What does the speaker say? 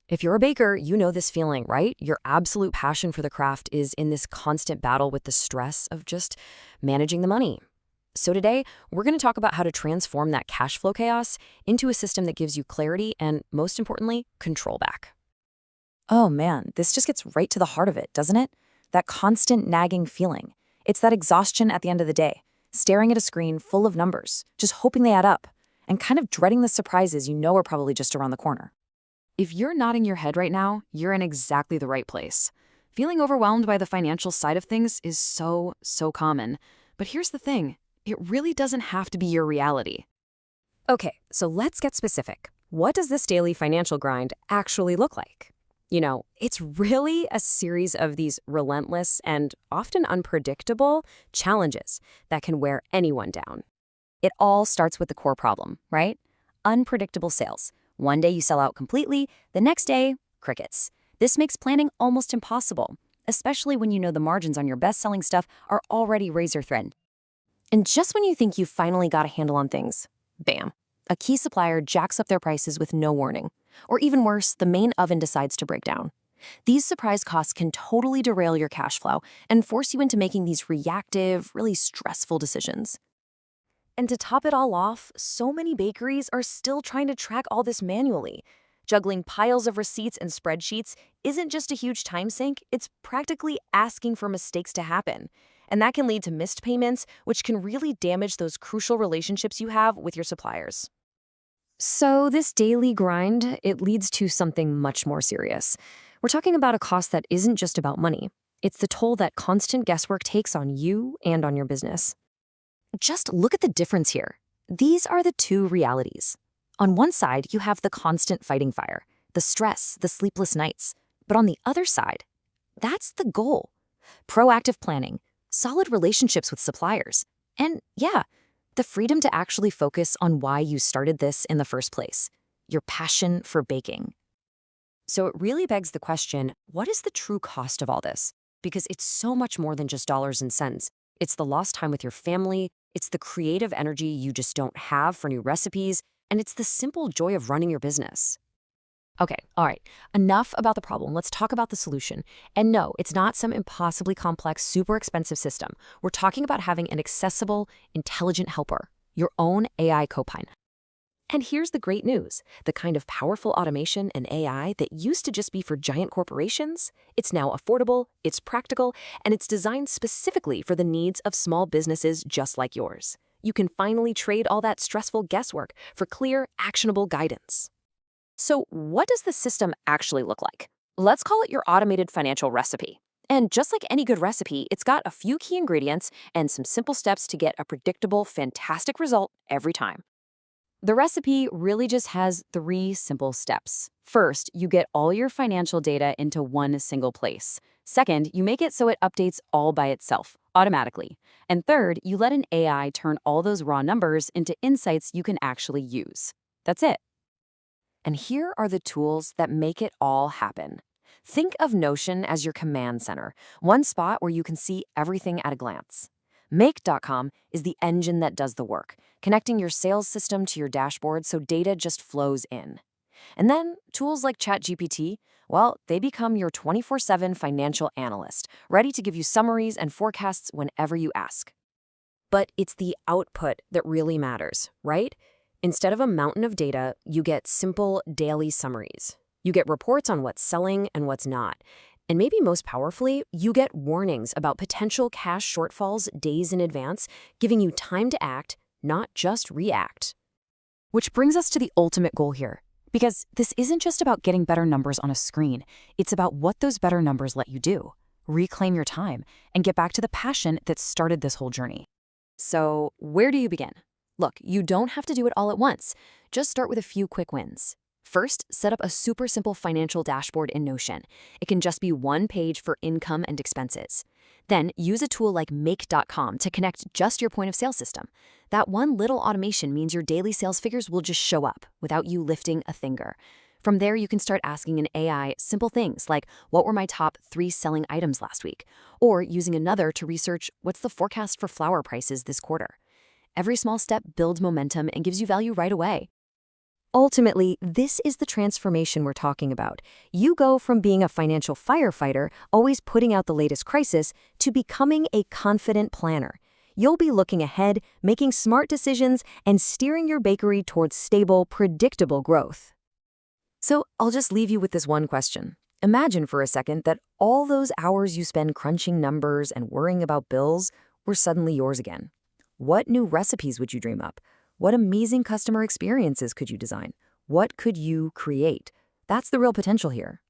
If you're a baker, you know this feeling, right? Your absolute passion for the craft is in this constant battle with the stress of just managing the money. So today, we're going to talk about how to transform that cash flow chaos into a system that gives you clarity and, most importantly, control back. Oh man, this just gets right to the heart of it, doesn't it? That constant nagging feeling. It's that exhaustion at the end of the day, staring at a screen full of numbers, just hoping they add up, and kind of dreading the surprises you know are probably just around the corner. If you're nodding your head right now, you're in exactly the right place. Feeling overwhelmed by the financial side of things is so common. But here's the thing, it really doesn't have to be your reality. Okay, so let's get specific. What does this daily financial grind actually look like? It's really a series of these relentless and often unpredictable challenges that can wear anyone down. It all starts with the core problem, right? Unpredictable sales. One day you sell out completely, the next day, crickets. This makes planning almost impossible, especially when you know the margins on your best-selling stuff are already razor thin. And just when you think you've finally got a handle on things, bam, a key supplier jacks up their prices with no warning. Or even worse, the main oven decides to break down. These surprise costs can totally derail your cash flow and force you into making these reactive, really stressful decisions. And to top it all off, so many bakeries are still trying to track all this manually. Juggling piles of receipts and spreadsheets isn't just a huge time sink, it's practically asking for mistakes to happen. And that can lead to missed payments, which can really damage those crucial relationships you have with your suppliers. So this daily grind, it leads to something much more serious. We're talking about a cost that isn't just about money. It's the toll that constant guesswork takes on you and on your business. Just look at the difference here. These are the two realities. On one side, you have the constant fighting fire, the stress, the sleepless nights. But on the other side, that's the goal. Proactive planning, solid relationships with suppliers, and yeah, the freedom to actually focus on why you started this in the first place, your passion for baking. So it really begs the question, what is the true cost of all this? Because it's so much more than just dollars and cents. It's the lost time with your family, it's the creative energy you just don't have for new recipes, and it's the simple joy of running your business. Okay, all right, enough about the problem. Let's talk about the solution. And no, it's not some impossibly complex, super expensive system. We're talking about having an accessible, intelligent helper, your own AI copilot. And here's the great news. The kind of powerful automation and AI that used to just be for giant corporations, it's now affordable, it's practical, and it's designed specifically for the needs of small businesses just like yours. You can finally trade all that stressful guesswork for clear, actionable guidance. So what does the system actually look like? Let's call it your automated financial recipe. And just like any good recipe, it's got a few key ingredients and some simple steps to get a predictable, fantastic result every time. The recipe really just has 3 simple steps. First, you get all your financial data into one single place. Second, you make it so it updates all by itself, automatically. And third, you let an AI turn all those raw numbers into insights you can actually use. That's it. And here are the tools that make it all happen. Think of Notion as your command center, one spot where you can see everything at a glance. Make.com is the engine that does the work, connecting your sales system to your dashboard so data just flows in. And then tools like ChatGPT, well, they become your 24/7 financial analyst, ready to give you summaries and forecasts whenever you ask. But it's the output that really matters, right? Instead of a mountain of data, you get simple daily summaries. You get reports on what's selling and what's not. And maybe most powerfully, you get warnings about potential cash shortfalls days in advance, giving you time to act, not just react. Which brings us to the ultimate goal here. Because this isn't just about getting better numbers on a screen. It's about what those better numbers let you do. Reclaim your time and get back to the passion that started this whole journey. So where do you begin? Look, you don't have to do it all at once. Just start with a few quick wins. First, set up a super simple financial dashboard in Notion. It can just be one page for income and expenses. Then, use a tool like Make.com to connect just your point of sale system. That one little automation means your daily sales figures will just show up without you lifting a finger. From there, you can start asking an AI simple things like, what were my top 3 selling items last week? Or using another to research, what's the forecast for flour prices this quarter? Every small step builds momentum and gives you value right away. Ultimately, this is the transformation we're talking about. You go from being a financial firefighter, always putting out the latest crisis, to becoming a confident planner. You'll be looking ahead, making smart decisions, and steering your bakery towards stable, predictable growth. So I'll just leave you with this one question. Imagine for a second that all those hours you spend crunching numbers and worrying about bills were suddenly yours again. What new recipes would you dream up? What amazing customer experiences could you design? What could you create? That's the real potential here.